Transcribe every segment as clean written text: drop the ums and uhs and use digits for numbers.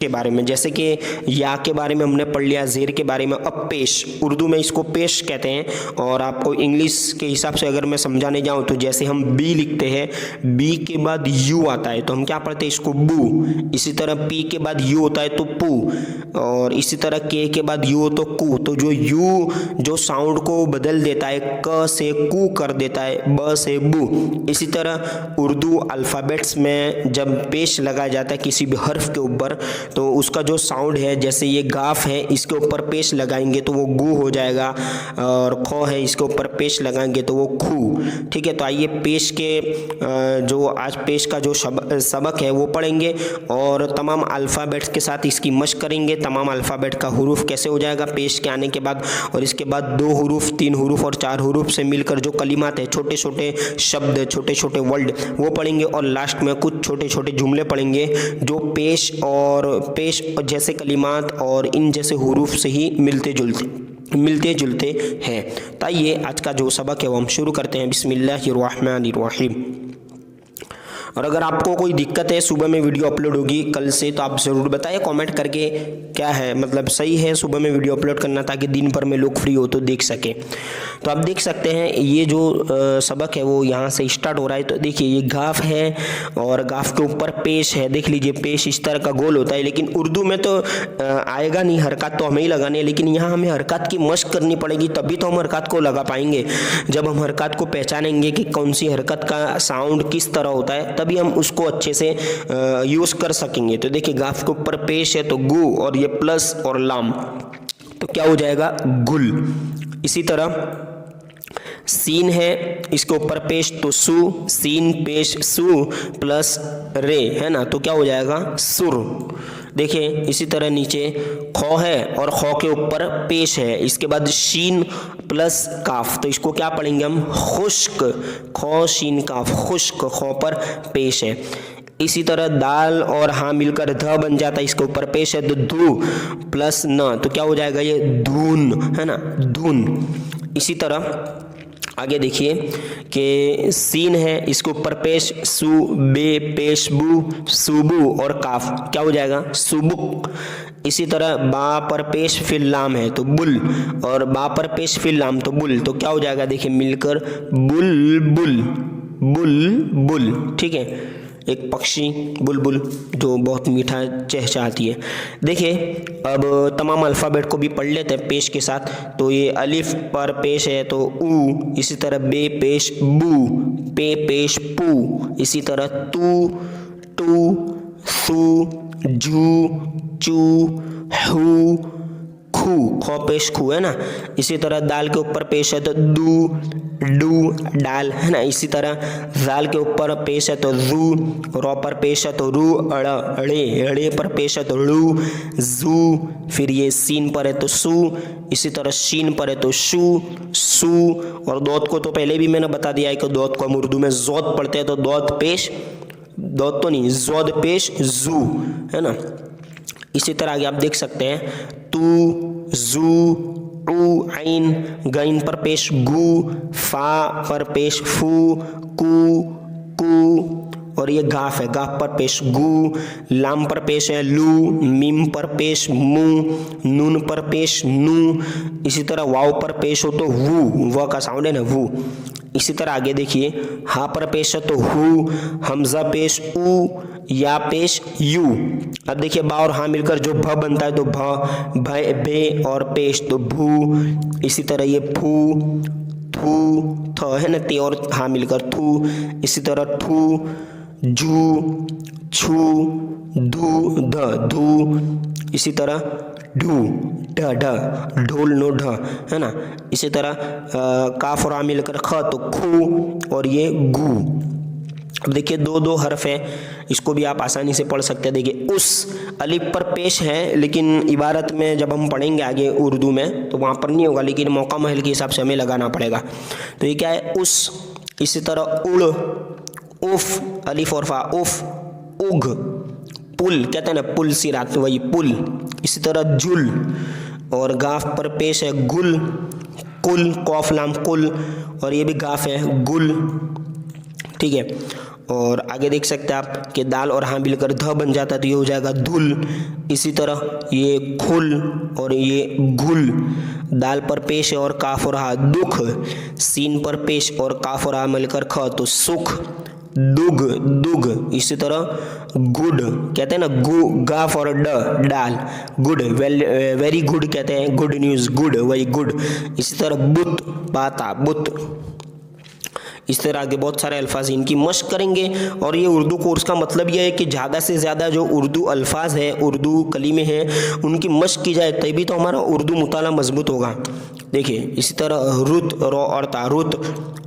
के बारे में, जैसे कि या के बारे में हमने पढ़ लिया, ज़ेर के बारे में। अब पेश, उर्दू में इसको पेश कहते हैं। और आपको इंग्लिश के हिसाब से अगर मैं समझाने जाऊं तो जैसे हम बी लिखते हैं, बी के बाद यू आता है तो हम क्या पढ़ते हैं इसको बू। इसी तरह पी के बाद यू होता है तो पू, और इसी तरह के बाद यू हो तो कू। तो जो यू जो साउंड को बदल देता है, क से कू कर देता है, ब से बू। इसी तरह उर्दू अल्फ़ाबेट्स में जब पेश लगाया जाता है किसी भी हर्फ के ऊपर तो उसका जो साउंड है, जैसे ये गाफ है इसके ऊपर पेश लगाएंगे तो वो गू हो जाएगा, और खो है इसके ऊपर पेश लगाएंगे तो वो खू। ठीक है, तो आइए पेश के जो आज पेश का जो सबक है वो पढ़ेंगे और तमाम अल्फ़ाबेट्स के साथ इसकी मशक करेंगे। तमाम अल्फ़ाबेट का हुरूफ कैसे हो जाएगा पेश के आने के बाद, और इसके बाद 2 हुरूफ, 3 हुरूफ और 4 हुरूफ से मिलकर जो कलिमात है, छोटे छोटे शब्द, छोटे छोटे वर्ड, वो पढ़ेंगे। और लास्ट में कुछ छोटे छोटे जुमले पढ़ेंगे जो पेश जैसे कलिमात और इन जैसे हुरूफ से ही मिलते जुलते हैं। तो आइए आज का जो सबक है वो हम शुरू करते हैं। बिस्मिल्लाहिर्रहमानिर्रहीम। और अगर आपको कोई दिक्कत है, सुबह में वीडियो अपलोड होगी कल से, तो आप ज़रूर बताइए कमेंट करके क्या है, मतलब सही है सुबह में वीडियो अपलोड करना ताकि दिन भर में लोग फ्री हो तो देख सके। तो आप देख सकते हैं ये जो सबक है वो यहाँ से स्टार्ट हो रहा है। तो देखिए ये गाफ है और गाफ के ऊपर पेश है। देख लीजिए पेश इस तरह का गोल होता है, लेकिन उर्दू में तो आएगा नहीं, हरकत तो हमें ही लगानी है, लेकिन यहाँ हमें हरकत की मशक करनी पड़ेगी तभी तो हम हरकत को लगा पाएंगे। जब हम हरकत को पहचानेंगे कि कौन सी हरकत का साउंड किस तरह होता है तभी हम उसको अच्छे से यूज़ कर सकेंगे। तो देखिए गाफ के ऊपर पेश है तो गु, और ये प्लस और लाम तो क्या हो जाएगा गुल। इसी तरह सीन है, इसके ऊपर पेश तो सु, सीन पेश सु प्लस रे है ना, तो क्या हो जाएगा सुर। देखिए इसी तरह नीचे खो है और खो के ऊपर पेश है, इसके बाद शीन प्लस काफ, तो इसको क्या पढ़ेंगे हम खुश्क, खो शीन काफ खुश्क, खो पर पेश है। इसी तरह दाल और हाँ मिलकर ध बन जाता है, इसके ऊपर पेश है तो धू प्लस न, तो क्या हो जाएगा ये धून है ना, धून। इसी तरह आगे देखिए कि सीन है, इसके ऊपर पेश सु बे पेश बू सुबू और काफ, क्या हो जाएगा सुबुक। इसी तरह बा पर पेश फिर लाम है तो बुल, और बा पर पेश फिर लाम तो बुल, तो क्या हो जाएगा देखिए मिलकर बुलबुल, बुलबुल। ठीक है, एक पक्षी बुलबुल जो बहुत मीठा चहचहाती है। देखिए अब तमाम अल्फ़ाबेट को भी पढ़ लेते हैं पेश के साथ। तो ये अलिफ पर पेश है तो ऊ, इसी तरह बे पेश बू, पे पेश पू, इसी तरह तू टू सू जू चू हू खू, खो पेश खू है ना। इसी तरह दाल के ऊपर पेश है तो दू डू डाल है ना। इसी तरह जाल के ऊपर पेश है तो जू, रो पर पेश है तो रू अड़ अड़े, अड़े पर पेश है तो रू जू, फिर ये सीन पर है तो सू, इसी तरह शीन पर है तो शू सू। और दौत को तो पहले भी मैंने बता दिया है कि दौत को हम उर्दू में जोत पढ़ते हैं तो दौत पेश, दौत तो नहीं जोद पेश जू है ना। इसी तरह आगे आप देख सकते हैं तू जू ऊ आइन, गाइन पर पेश गु, फा पर पेश फू कू कू, और ये गाफ है, गाफ पर पेश गु, लाम पर पेश है लू, मीम पर पेश मू, नून पर पेश नू, इसी तरह वाव पर पेश हो तो वू, व का साउंड है ना वू। इसी तरह आगे देखिए हा पर पेश है तो हु, हमजा पेश ऊ, या पेश यू। अब देखिए बा और हाँ मिलकर जो भ बनता है तो भ, भे और पेश तो भू, इसी तरह ये फू थू थ है ना, ते और हाँ मिलकर थू, इसी तरह ठू जू छू धू ध धू, इसी तरह ढू ढ ढ ढोल नो ढ है ना। इसी तरह काफ और आ मिलकर ख तो खू, और ये गू। अब देखिए 2 हर्फ है, इसको भी आप आसानी से पढ़ सकते हैं। देखिए उस अलिफ पर पेश है, लेकिन इबारत में जब हम पढ़ेंगे आगे उर्दू में तो वहाँ पर नहीं होगा, लेकिन मौका महल के हिसाब से हमें लगाना पड़ेगा। तो ये क्या है उस। इसी तरह उड़ उफ, अलिफ और फा उफ, उग, पुल कहते हैं ना पुल सिरात, वही पुल। इसी तरह जुल, और गाफ पर पेश है गुल, कुल, कौफ लाम कुल, और ये भी गाफ है गुल। ठीक है, और आगे देख सकते हैं आप कि दाल और हाँ मिलकर ध बन जाता है तो ये हो जाएगा धुल। इसी तरह ये खुल और ये घुल। दाल पर पेश है और काफ और हा दुख। सीन पर पेश और काफ और हा मिलकर ख तो सुख दुग दुग। इसी तरह गुड कहते हैं ना गु गाफ और ड डाल गुड वेरी गुड कहते हैं गुड न्यूज़ गुड वही गुड। इसी तरह बुत पाता बुत। इस तरह आगे बहुत सारे अल्फाज इनकी मश्क करेंगे। और ये उर्दू कोर्स का मतलब यह है कि ज़्यादा से ज़्यादा जो उर्दू अल्फाज है उर्दू कलीमे हैं उनकी मश्क की जाए तभी तो हमारा उर्दू मुताला मजबूत होगा। देखिए इसी तरह रुत रो और तारुत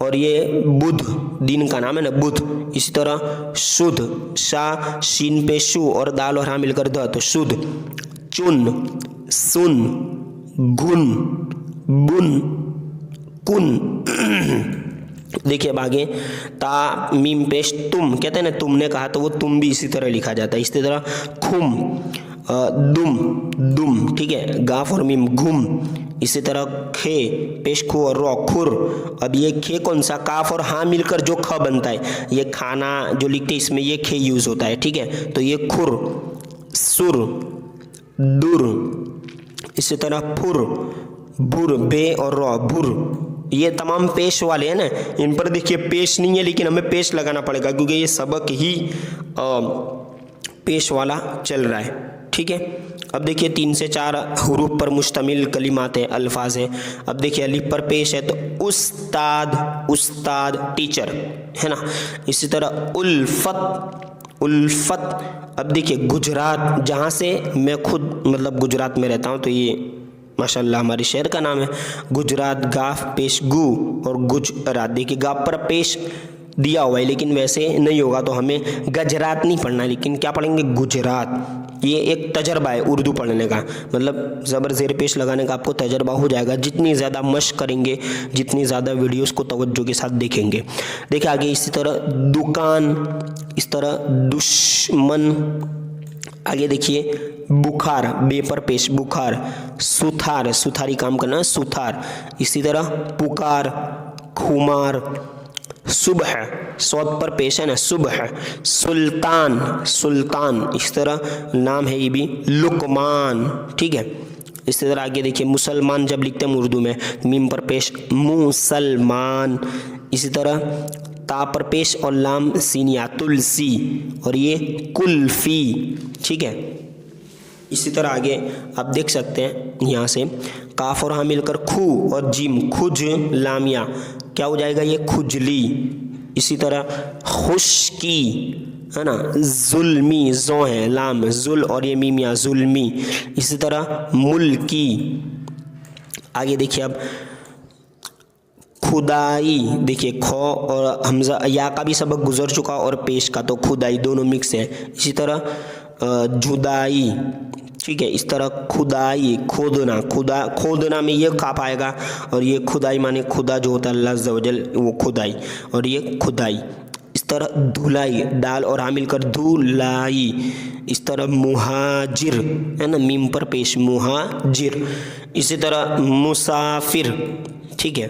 और ये बुध दिन का नाम है ना बुध। इसी तरह शुद्ध शा शीन पे शु और दाल और हाँ मिलकर द तो शुद्ध। चुन सुन गुन बुन कुन। देखिए अब आगे ता मीम पेश तुम कहते हैं ना तुमने कहा तो वो तुम भी इसी तरह लिखा जाता है। इसी तरह खुम दुम दुम ठीक है गाफ और मीम घुम। इसी तरह खे पेश खु और रो खुर। अब ये खे कौन सा काफ और हाँ मिलकर जो ख बनता है ये खाना जो लिखते हैं इसमें ये खे यूज होता है ठीक है तो ये खुर सुर दुर। इसी तरह फुर बुर बे और रो बुर। ये तमाम पेश वाले हैं ना इन पर देखिए पेश नहीं है लेकिन हमें पेश लगाना पड़ेगा क्योंकि ये सबक ही पेश वाला चल रहा है ठीक है। अब देखिए 3 से 4 हुरूफ पर मुश्तमिल कलिमात हैं अल्फाज हैं। अब देखिए अलिफ पर पेश है तो उस्ताद उस्ताद टीचर है ना। इसी तरह उल्फत उल्फत। अब देखिए गुजरात जहाँ से मैं खुद मतलब गुजरात में रहता हूँ तो ये माशाल्लाह हमारे शहर का नाम है गुजरात। गाफ पेश गु और गुजरात। देखिए गाफ पर पेश दिया हुआ है लेकिन वैसे नहीं होगा तो हमें गजरात नहीं पढ़ना लेकिन क्या पढ़ेंगे गुजरात। ये एक तजर्बा है उर्दू पढ़ने का मतलब ज़बर ज़ेर पेश लगाने का आपको तजर्बा हो जाएगा जितनी ज़्यादा मश्क करेंगे जितनी ज़्यादा वीडियोस को तवज्जो के साथ देखेंगे। देखिए आगे इसी तरह दुकान इस तरह दुश्मन। आगे देखिए बुखार बे पर पेश बुखार। सुथार सुथारी काम करना सुथार। इसी तरह पुकार खुमार। सुबह सौत पर पेश है ना सुबह। सुल्तान सुल्तान। इस तरह नाम है ये भी लुकमान ठीक है। इसी तरह आगे देखिए मुसलमान जब लिखते हैं उर्दू में मीम पर पेश मुसलमान। इसी तरह ता पर पेश और लाम सीनिया तुलसी और ये कुल्फी ठीक है। इसी तरह आगे आप देख सकते हैं यहाँ से काफ और हाँ मिलकर खू और जिम खुज लामिया क्या हो जाएगा ये खुजली। इसी तरह खुशकी है ना जुल्मी जो है लाम जुल और ये मीमिया जुल्मी। इसी तरह मुल्की। आगे देखिए अब खुदाई। देखिए खो और हमजा या का भी सबक गुजर चुका और पेश का तो खुदाई दोनों मिक्स है। इसी तरह जुदाई ठीक है। इस तरह खुदाई खोदना खुदा खोदना में ये काफ आएगा और ये खुदाई माने खुदा जो होता है अल्लाह अज़्ज़ व जल वो खुदाई और ये खुदाई। इस तरह धुलाई दाल और हाँ मिलकर धुलाई। इस तरह मुहाजिर है ना मीम पर पेश मुहाजिर। इसी तरह मुसाफिर ठीक है।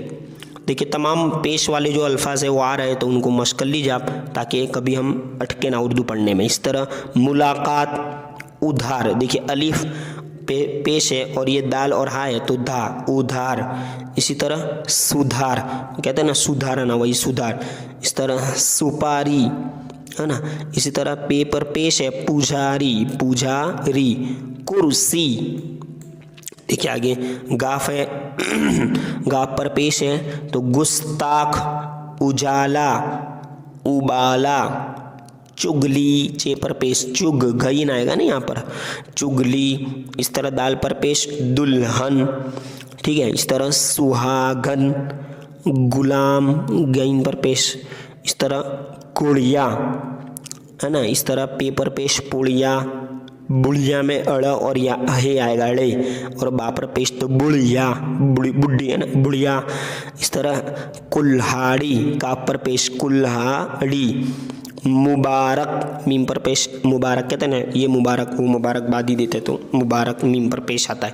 देखिए तमाम पेश वाले जो अल्फाज है वो आ रहे हैं तो उनको मश्क कर लीजिए आप ताकि कभी हम अटके ना उर्दू पढ़ने में। इस तरह मुलाकात उधार। देखिए अलिफ पेश है और ये दाल और हा है तो धा उधार। इसी तरह सुधार कहते हैं ना सुधारना वही सुधार। इस तरह सुपारी है ना। इसी तरह पे पर पेश है पुजारी पुजारी कुर्सी। देखिए आगे गाफ है गाफ पर पेश है तो गुस्ताख उजाला उबाला चुगली। चे पर पेश चुग घई ना आएगा ना यहाँ पर चुगली। इस तरह दाल पर पेश दुल्हन ठीक है। इस तरह सुहागन गुलाम गईन पर पेश। इस तरह कुड़िया है ना। इस तरह पे पर पेश पुड़िया बुढ़िया में अड़ और या हे आएगा अड़े और बापर पेश तो बुढ़िया बुढ़ी है ना बुढ़िया। इस तरह कुल्हाड़ी काफ पर पेश कुल्हाड़ी। मुबारक मीम पर पेश मुबारक कहते हैं ना ये मुबारक वो मुबारकबादी देते तो मुबारक मीम पर पेश आता है।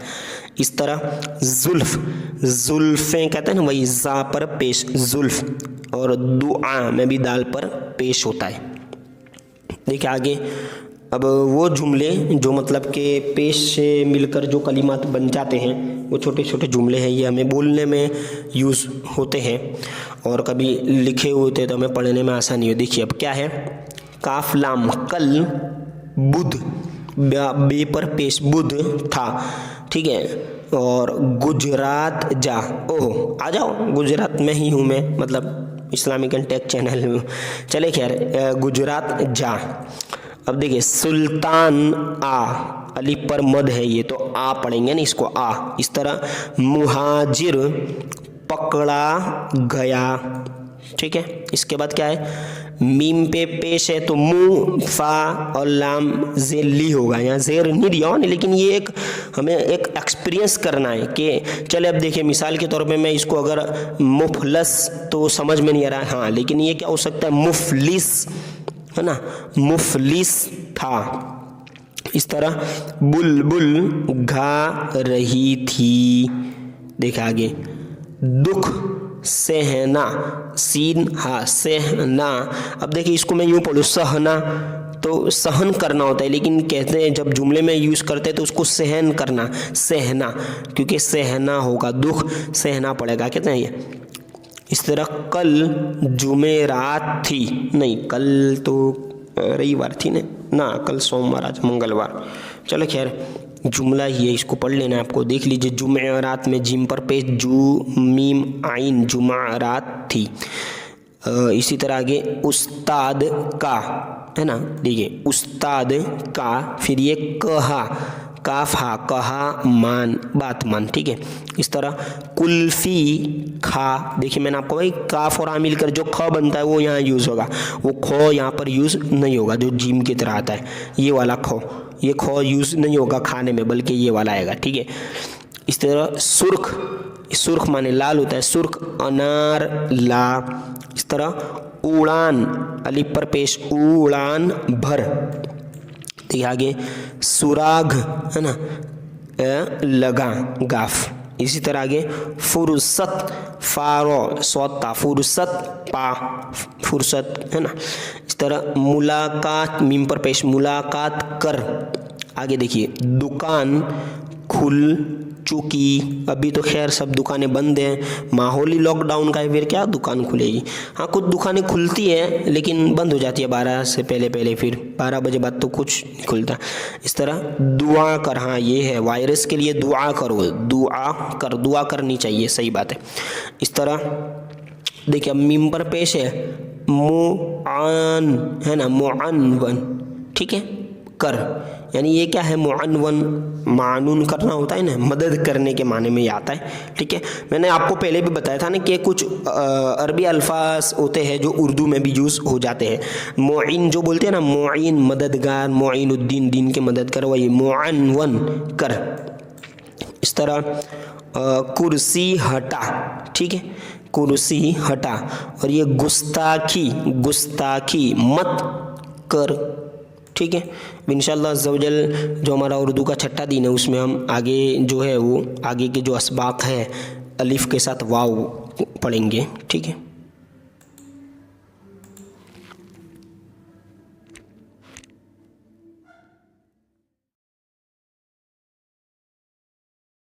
इस तरह जुल्फ जुल्फ़ें कहते हैं ना वही जा पर पेश जुल्फ और दुआ में भी दाल पर पेश होता है। देखिए आगे, अब वो जुमले जो मतलब के पेश से मिलकर जो कलिमात बन जाते हैं, वो छोटे छोटे जुमले हैं, ये हमें बोलने में यूज़ होते हैं और कभी लिखे हुए होते हैं तो हमें पढ़ने में आसानी हो। देखिए अब क्या है, काफ लाम, कल बुध, बे पर पेश बुध था, ठीक है, और गुजरात जा, ओह आ जाओ, गुजरात में ही हूँ मैं, मतलब इस्लामिक एंड टेक चैनल, चले खैर, गुजरात जा। अब देखिए सुल्तान आ, अलिफ पर मद है ये, तो आ पढ़ेंगे ना इसको, आ। इस तरह मुहाजिर पकड़ा गया, ठीक है। इसके बाद क्या है, मीम पे पेश है तो मु, फा और लाम जेर ली होगा, यहाँ जेर नहीं दिया नहीं, लेकिन ये एक हमें एक एक्सपीरियंस करना है कि चले। अब देखिए मिसाल के तौर पे मैं इसको अगर मुफलस तो समझ में नहीं आ रहा है, हाँ, लेकिन ये क्या हो सकता है, मुफलिस, है ना, मुफलिस था। इस तरह बुलबुल गा रही थी। देखा आगे, दुख सहना, सीन हा, सहना। अब देखिए इसको मैं यूँ पढ़ूँ, सहना तो सहन करना होता है, लेकिन कहते हैं जब जुमले में यूज़ करते हैं तो उसको सहन करना, सहना, क्योंकि सहना होगा, दुख सहना पड़ेगा, कहते हैं ये। इस तरह कल जुमेरात थी, नहीं कल तो रविवार थी ना, कल सोमवार, आज मंगलवार। चलो खैर जुमला ही है, इसको पढ़ लेना है आपको। देख लीजिए, जुमेरात में जिम पर पेश जू मीम आइन, जुमेरात थी। इसी तरह आगे उस्ताद का, है ना, देखिए उस्ताद का, फिर ये कहा, काफ हा, कहा मान, बात मान, ठीक है। इस तरह कुल्फी खा, देखिए मैंने आपको भाई काफ और आ मिलकर जो ख बनता है वो यहाँ यूज़ होगा, वो खो यहाँ पर यूज़ नहीं होगा, जो जिम की तरह आता है, ये वाला खो, ये खो यूज़ नहीं होगा खाने में, बल्कि ये वाला आएगा, ठीक है। इस तरह सुर्ख, सुर्ख माने लाल होता है, सुर्ख, अनार ला। इस तरह उड़ान, अलिफ पर पेश, उड़ान भर। देखिए आगे सुराग, है ना, लगा, गाफ। इसी तरह आगे फुर्सत, फारो सोता, फुर्सत पा, फुर्सत, है ना। इस तरह मुलाकात, मीम पर पेश, मुलाकात कर। आगे देखिए दुकान खुल चुकी, अभी तो खैर सब दुकानें बंद हैं, माहौल ही लॉकडाउन का है, फिर क्या दुकान खुलेगी। हाँ कुछ दुकानें खुलती हैं लेकिन बंद हो जाती है 12 से पहले, फिर 12 बजे बाद तो कुछ नहीं खुलता। इस तरह दुआ कर, हाँ ये है, वायरस के लिए दुआ करो, दुआ कर, दुआ करनी चाहिए, सही बात है। इस तरह देखिए अब मीम पर पेश है मुआन, है ना, मुआनवन, ठीक है, कर, यानी ये क्या है, मुअन्वन, मानून करना होता है ना, मदद करने के माने में ये आता है, ठीक है। मैंने आपको पहले भी बताया था ना कि कुछ अरबी अल्फाज होते हैं जो उर्दू में भी यूज़ हो जाते हैं। मुइन जो बोलते हैं ना, मुइन मददगार, मुइनुद्दीन दीन के मददगार, वही मुअन्वन कर। इस तरह कुर्सी हटा, ठीक है, कुर्सी हटा। और ये गुस्ताखी, गुस्ताखी मत कर, ठीक है। इंशाअल्लाह अज़्ज़वजल जो हमारा उर्दू का छठा दिन है उसमें हम आगे जो है वो आगे के जो असबाक है अलिफ़ के साथ वाव पढ़ेंगे, ठीक है।